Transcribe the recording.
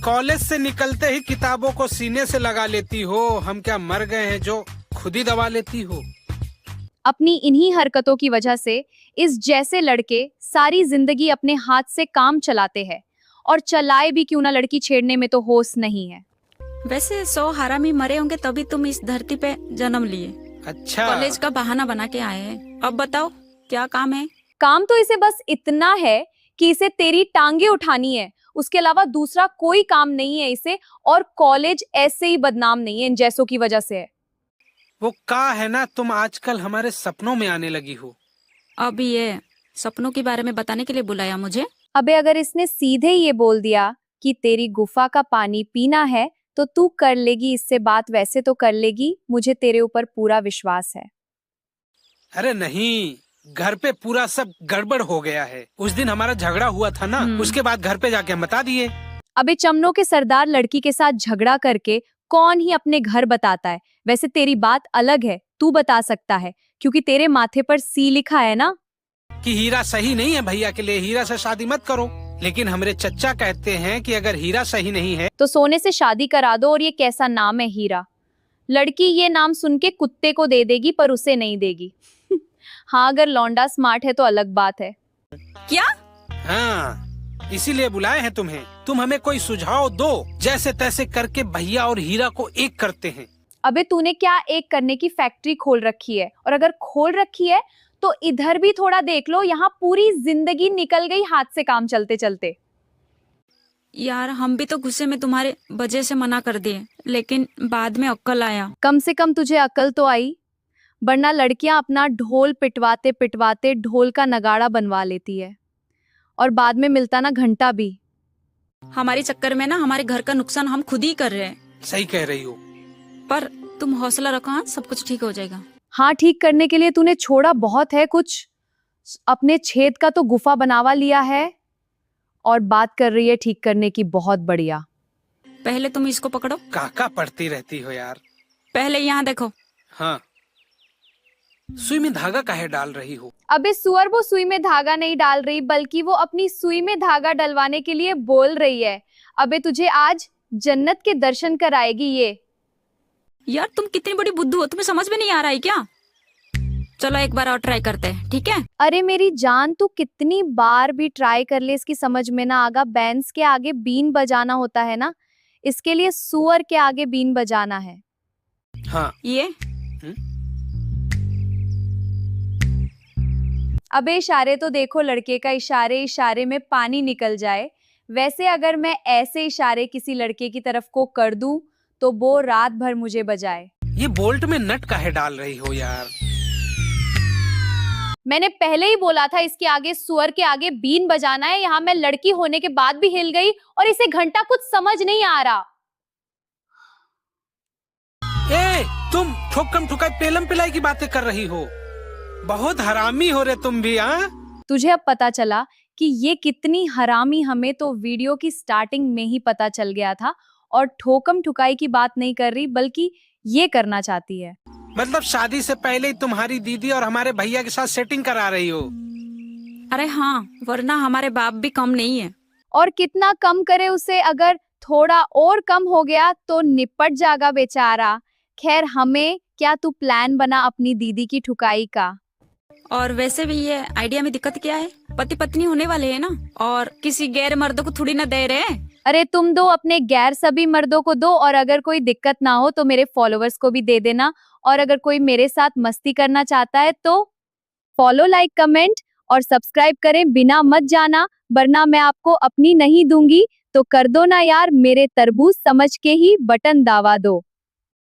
College से निकलते ही किताबों को सीने से लगा लेती हो। हम क्या मर गए हैं जो खुद ही दबा लेती हो? अपनी इन्हीं हरकतों की वजह से इस जैसे लड़के सारी जिंदगी अपने हाथ से काम चलाते हैं, और चलाए भी क्यों ना, लड़की छेड़ने में तो होश नहीं है। वैसे 100 हरामी मरे होंगे तभी तुम इस धरती पे जन्म लिए। अच्छा, कॉलेज का बहाना बना के आए हैं। अब बताओ क्या काम है? काम तो इसे बस इतना है कि इसे तेरी टांगे उठानी है, उसके अलावा दूसरा कोई काम नहीं है इसे। और कॉलेज ऐसे ही बदनाम नहीं है इन जैसों की वजह से है। वो का है ना, तुम आजकल हमारे सपनों में आने लगी हो। अब ये सपनों के बारे में बताने के लिए बुलाया मुझे? अबे अगर इसने सीधे ये बोल दिया कि तेरी गुफा का पानी पीना है तो तू कर लेगी इससे बात, वैसे तो कर लेगी, मुझे तेरे ऊपर पूरा विश्वास है। अरे नहीं, घर पे पूरा सब गड़बड़ हो गया है। उस दिन हमारा झगड़ा हुआ था ना, उसके बाद घर पे जाके हम बता दिए। अबे चमनों के सरदार लड़की के साथ झगड़ा करके कौन ही अपने घर बताता है। वैसे तेरी बात अलग है, तू बता सकता है क्योंकि तेरे माथे पर सी लिखा है ना कि हीरा सही नहीं है भैया के लिए, हीरा से शादी मत करो। लेकिन हमारे चच्चा कहते हैं कि अगर हीरा सही नहीं है तो सोने से शादी करा दो। और ये कैसा नाम है हीरा? लड़की ये नाम सुन के कुत्ते को दे देगी पर उसे नहीं देगी। हाँ, अगर लौंडा स्मार्ट है तो अलग बात है। क्या? हाँ, इसीलिए बुलाए हैं तुम्हें। तुम हमें कोई सुझाव दो, जैसे तैसे करके भैया और हीरा को एक करते हैं। अबे तूने क्या एक करने की फैक्ट्री खोल रखी है? और अगर खोल रखी है तो इधर भी थोड़ा देख लो, यहाँ पूरी जिंदगी निकल गई हाथ से काम चलते चलते। यार हम भी तो गुस्से में तुम्हारे वजह से मना कर दिए, लेकिन बाद में अक्ल आया। कम से कम तुझे अकल तो आई, वरना लड़कियां अपना ढोल पिटवाते पिटवाते ढोल का नगाड़ा बनवा लेती है और बाद में मिलता ना घंटा भी। हमारे चक्कर में ना हमारे घर का नुकसान हम खुद ही कर रहे हैं। सही कह रही हो। पर तुम हौसला रखो, हाँ, सब कुछ ठीक हो जाएगा। हाँ, ठीक करने के लिए तूने छोड़ा बहुत है कुछ। अपने छेद का तो गुफा बनावा लिया है और बात कर रही है ठीक करने की। बहुत बढ़िया। पहले तुम इसको पकड़ो। काका पढ़ती रहती हो यार। पहले यहाँ देखो। हाँ, सुई में धागा काहे डाल रही हो? अबे सुअर, वो सुई में धागा नहीं डाल रही, बल्कि वो अपनी सुई में धागा डलवाने के लिए बोल रही है। अबे तुझे आज जन्नत के दर्शन कराएगी ये। यार तुम कितनी बड़ी बुद्धू हो, तुम्हें समझ में नहीं आ रहा है क्या? चलो एक बार और ट्राई करते हैं, ठीक है? अरे मेरी जान, तू कितनी बार भी ट्राई कर ले इसकी समझ में ना आगा। बैंस के आगे बीन बजाना होता है ना, इसके लिए सुअर के आगे बीन बजाना है। हाँ। ये अबे इशारे तो देखो लड़के का, इशारे इशारे में पानी निकल जाए। वैसे अगर मैं ऐसे इशारे किसी लड़के की तरफ को कर दूं तो वो रात भर मुझे बजाए। ये बोल्ट में नट काहे डाल रही हो यार? मैंने पहले ही बोला था इसके आगे, सुअर के आगे बीन बजाना है। यहाँ मैं लड़की होने के बाद भी हिल गई और इसे घंटा कुछ समझ नहीं आ रहा। ए, तुम ठोकम ठुकाई पेलम पिलाई की बातें कर रही हो। बहुत हरामी हो रे तुम भी। हाँ, तुझे अब पता चला कि ये कितनी हरामी हमें तो वीडियो की स्टार्टिंग में ही पता चल गया था। और ठोकम ठुकाई की बात नहीं कर रही, बल्कि ये करना चाहती है। मतलब शादी से पहले ही तुम्हारी दीदी और हमारे भैया के साथ सेटिंग करा रही हो? अरे हाँ, वरना हमारे बाप भी कम नहीं है। और कितना कम करे उसे, अगर थोड़ा और कम हो गया तो निपट जाएगा बेचारा। खैर हमें क्या, तू प्लान बना अपनी दीदी की ठुकाई का। और वैसे भी ये आइडिया में दिक्कत क्या है? पति पत्नी होने वाले हैं ना, और किसी गैर मर्द को थोड़ी ना दे रहे हैं। अरे तुम दो, अपने गैर सभी मर्दों को दो, और अगर कोई दिक्कत ना हो तो मेरे फॉलोअर्स को भी दे देना। और अगर कोई मेरे साथ मस्ती करना चाहता है तो फॉलो, लाइक, कमेंट और सब्सक्राइब करें बिना मत जाना, वरना मैं आपको अपनी नहीं दूंगी। तो कर दो ना यार, मेरे तरबूज समझ के ही बटन दबा दो।